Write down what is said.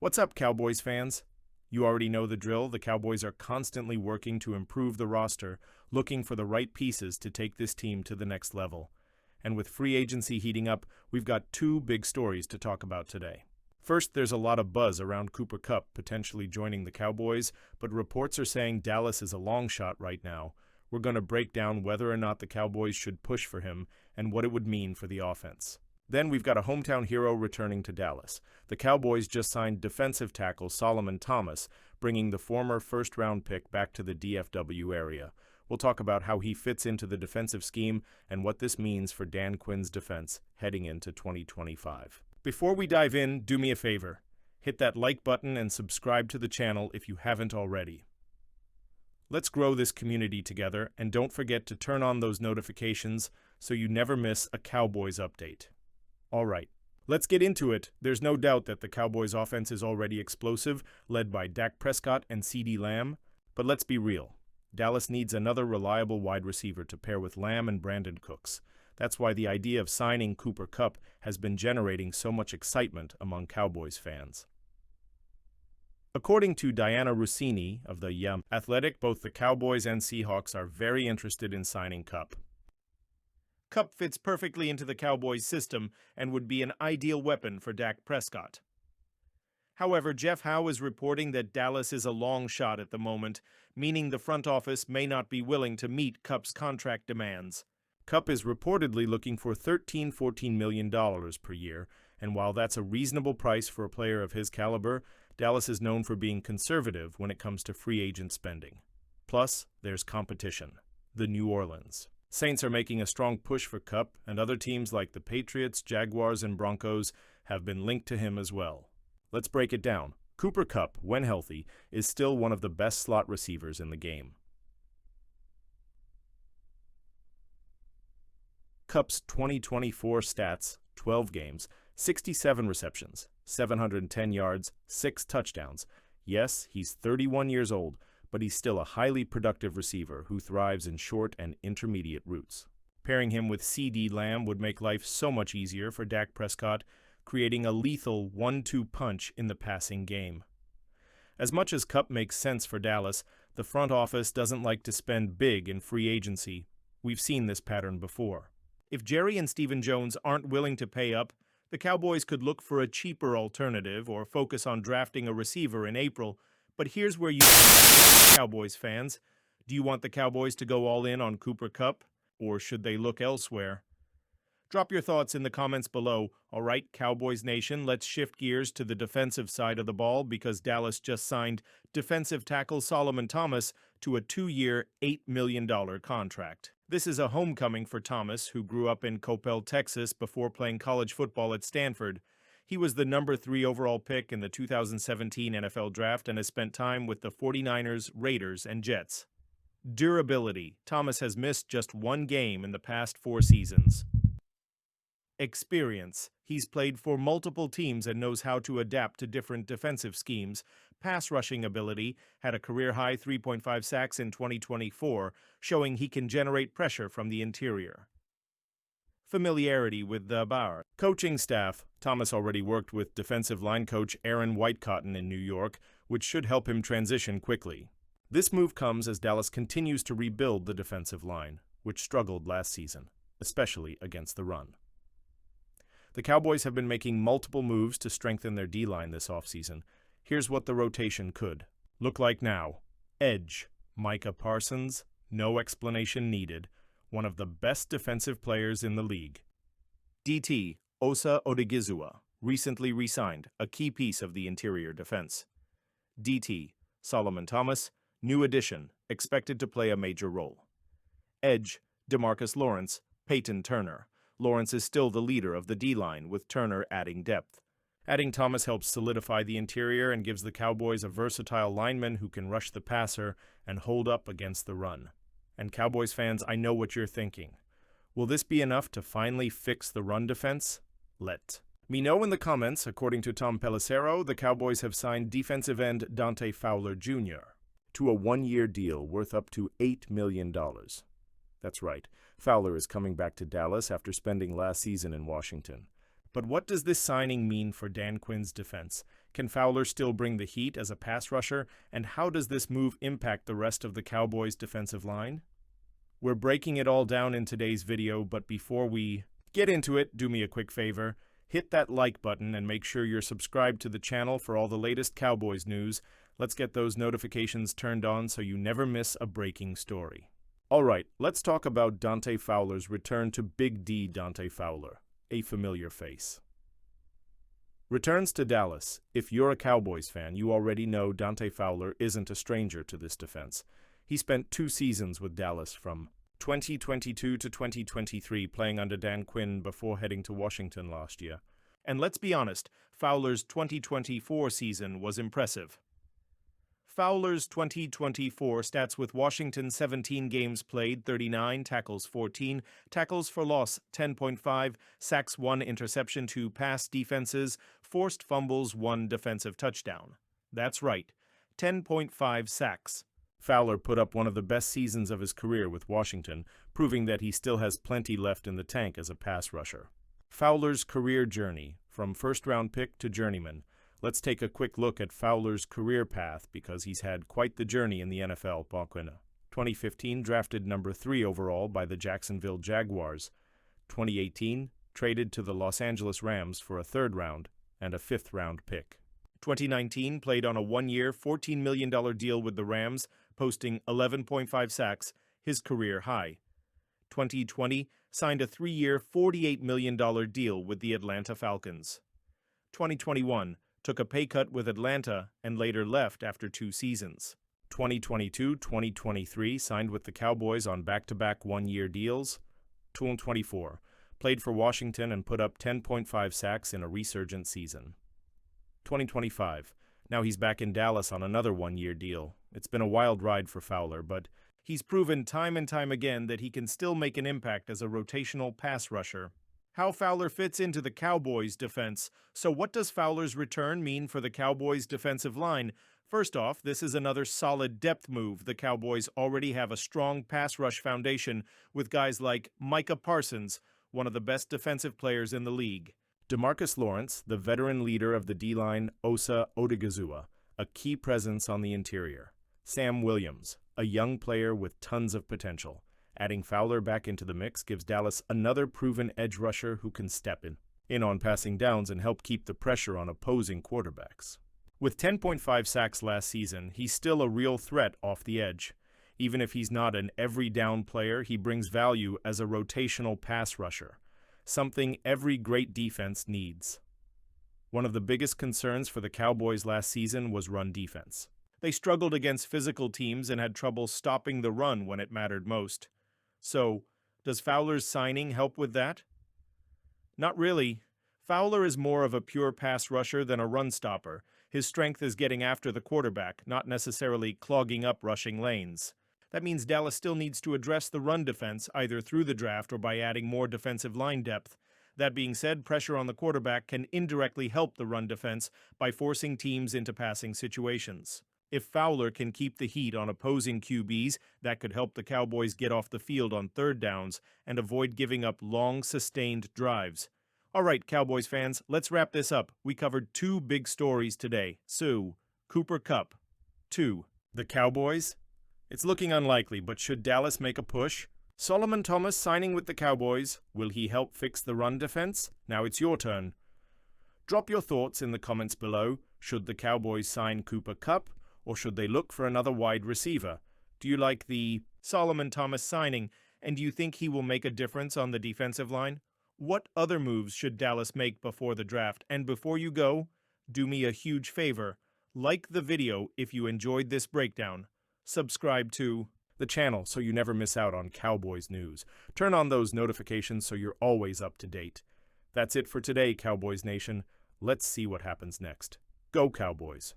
What's up, Cowboys fans? You already know the drill. The Cowboys are constantly working to improve the roster, looking for the right pieces to take this team to the next level. And with free agency heating up, we've got two big stories to talk about today. First, there's a lot of buzz around Cooper Kupp potentially joining the Cowboys, but reports are saying Dallas is a long shot right now. We're going to break down whether or not the Cowboys should push for him and what it would mean for the offense. Then we've got a hometown hero returning to Dallas. The Cowboys just signed defensive tackle Solomon Thomas, bringing the former first-round pick back to the DFW area. We'll talk about how he fits into the defensive scheme and what this means for Dan Quinn's defense heading into 2025. Before we dive in, do me a favor. Hit that like button and subscribe to the channel if you haven't already. Let's grow this community together, and don't forget to turn on those notifications so you never miss a Cowboys update. All right, let's get into it. There's no doubt that the Cowboys' offense is already explosive, led by Dak Prescott and CeeDee Lamb. But let's be real. Dallas needs another reliable wide receiver to pair with Lamb and Brandon Cooks. That's why the idea of signing Cooper Kupp has been generating so much excitement among Cowboys fans. According to Diana Rossini of the Athletic, both the Cowboys and Seahawks are very interested in signing Kupp. Kupp fits perfectly into the Cowboys' system and would be an ideal weapon for Dak Prescott. However, Jeff Howe is reporting that Dallas is a long shot at the moment, meaning the front office may not be willing to meet Kupp's contract demands. Kupp is reportedly looking for $13–14 million per year, and while that's a reasonable price for a player of his caliber, Dallas is known for being conservative when it comes to free agent spending. Plus, there's competition: the New Orleans Saints are making a strong push for Kupp, and other teams like the Patriots, Jaguars, and Broncos have been linked to him as well. Let's break it down. Cooper Kupp, when healthy, is still one of the best slot receivers in the game. Kupp's 2024 stats: 12 games, 67 receptions, 710 yards, 6 touchdowns. Yes, he's 31 years old, but he's still a highly productive receiver who thrives in short and intermediate routes. Pairing him with CeeDee Lamb would make life so much easier for Dak Prescott, creating a lethal 1-2 punch in the passing game. As much as Kupp makes sense for Dallas, the front office doesn't like to spend big in free agency. We've seen this pattern before. If Jerry and Stephen Jones aren't willing to pay up, the Cowboys could look for a cheaper alternative or focus on drafting a receiver in April. But here's where you Cowboys fans. Do you want the Cowboys to go all in on Cooper Kupp, or should they look elsewhere? Drop your thoughts in the comments below. All right, Cowboys Nation, let's shift gears to the defensive side of the ball because Dallas just signed defensive tackle Solomon Thomas to a 2-year, $8 million contract. This is a homecoming for Thomas, who grew up in Coppell, Texas, before playing college football at Stanford. He was the number 3 overall pick in the 2017 NFL Draft and has spent time with the 49ers, Raiders, and Jets. Durability: Thomas has missed just 1 game in the past 4 seasons. Experience: he's played for multiple teams and knows how to adapt to different defensive schemes. Pass rushing ability: had a career-high 3.5 sacks in 2024, showing he can generate pressure from the interior. Familiarity with the bar. Coaching staff: Thomas already worked with defensive line coach Aaron Whitecotton in New York, which should help him transition quickly. This move comes as Dallas continues to rebuild the defensive line, which struggled last season, especially against the run. The Cowboys have been making multiple moves to strengthen their D-line this offseason. Here's what the rotation could look like now. Edge: Micah Parsons, no explanation needed, one of the best defensive players in the league. DT: Osa Odigizua, recently re-signed, a key piece of the interior defense. DT: Solomon Thomas, new addition, expected to play a major role. Edge: DeMarcus Lawrence, Peyton Turner. Lawrence is still the leader of the D-line, with Turner adding depth. Adding Thomas helps solidify the interior and gives the Cowboys a versatile lineman who can rush the passer and hold up against the run. And Cowboys fans, I know what you're thinking. Will this be enough to finally fix the run defense? Let me know in the comments. According to Tom Pelissero, the Cowboys have signed defensive end Dante Fowler Jr. to a 1-year deal worth up to $8 million. That's right, Fowler is coming back to Dallas after spending last season in Washington. But what does this signing mean for Dan Quinn's defense? Can Fowler still bring the heat as a pass rusher, and how does this move impact the rest of the Cowboys' defensive line? We're breaking it all down in today's video, but before we get into it, do me a quick favor. Hit that like button and make sure you're subscribed to the channel for all the latest Cowboys news. Let's get those notifications turned on so you never miss a breaking story. All right, let's talk about Dante Fowler's return to Big D Dante Fowler, a familiar face. Returns to Dallas. If you're a Cowboys fan, you already know Dante Fowler isn't a stranger to this defense. He spent 2 seasons with Dallas from 2022 to 2023, playing under Dan Quinn before heading to Washington last year. And let's be honest, Fowler's 2024 season was impressive. Fowler's 2024 stats with Washington: 17 games played, 39, tackles 14, tackles for loss 10.5, sacks 1, interception 2, pass defenses, forced fumbles 1, defensive touchdown. That's right, 10.5 sacks. Fowler put up one of the best seasons of his career with Washington, proving that he still has plenty left in the tank as a pass rusher. Fowler's career journey, from first-round pick to journeyman. Let's take a quick look at Fowler's career path because he's had quite the journey in the NFL. 2015, drafted number 3 overall by the Jacksonville Jaguars. 2018, traded to the Los Angeles Rams for a 3rd round and a 5th-round pick. 2019, played on a 1-year, $14 million deal with the Rams, posting 11.5 sacks, his career high. 2020, signed a 3-year, $48 million deal with the Atlanta Falcons. 2021, took a pay cut with Atlanta and later left after 2 seasons. 2022-2023, signed with the Cowboys on back-to-back 1-year deals. 2024, played for Washington and put up 10.5 sacks in a resurgent season. 2025, now he's back in Dallas on another 1-year deal. It's been a wild ride for Fowler, but he's proven time and time again that he can still make an impact as a rotational pass rusher. How Fowler fits into the Cowboys' defense. So what does Fowler's return mean for the Cowboys' defensive line? First off, this is another solid depth move. The Cowboys already have a strong pass rush foundation with guys like Micah Parsons, one of the best defensive players in the league. DeMarcus Lawrence, the veteran leader of the D-line Osa Odigizua, a key presence on the interior. Sam Williams, a young player with tons of potential. Adding Fowler back into the mix gives Dallas another proven edge rusher who can step in on passing downs and help keep the pressure on opposing quarterbacks. With 10.5 sacks last season, he's still a real threat off the edge. Even if he's not an every-down player, he brings value as a rotational pass rusher, something every great defense needs. One of the biggest concerns for the Cowboys last season was run defense. They struggled against physical teams and had trouble stopping the run when it mattered most. So, does Fowler's signing help with that? Not really. Fowler is more of a pure pass rusher than a run stopper. His strength is getting after the quarterback, not necessarily clogging up rushing lanes. That means Dallas still needs to address the run defense either through the draft or by adding more defensive line depth. That being said, pressure on the quarterback can indirectly help the run defense by forcing teams into passing situations. If Fowler can keep the heat on opposing QBs, that could help the Cowboys get off the field on 3rd downs and avoid giving up long, sustained drives. All right, Cowboys fans, let's wrap this up. We covered 2 big stories today. So, Cooper Kupp. 2. The Cowboys? It's looking unlikely, but should Dallas make a push? Solomon Thomas signing with the Cowboys. Will he help fix the run defense? Now it's your turn. Drop your thoughts in the comments below. Should the Cowboys sign Cooper Kupp? Or should they look for another wide receiver? Do you like the Solomon Thomas signing, and do you think he will make a difference on the defensive line? What other moves should Dallas make before the draft? And before you go, do me a huge favor. Like the video if you enjoyed this breakdown. Subscribe to the channel so you never miss out on Cowboys news. Turn on those notifications so you're always up to date. That's it for today, Cowboys Nation. Let's see what happens next. Go Cowboys!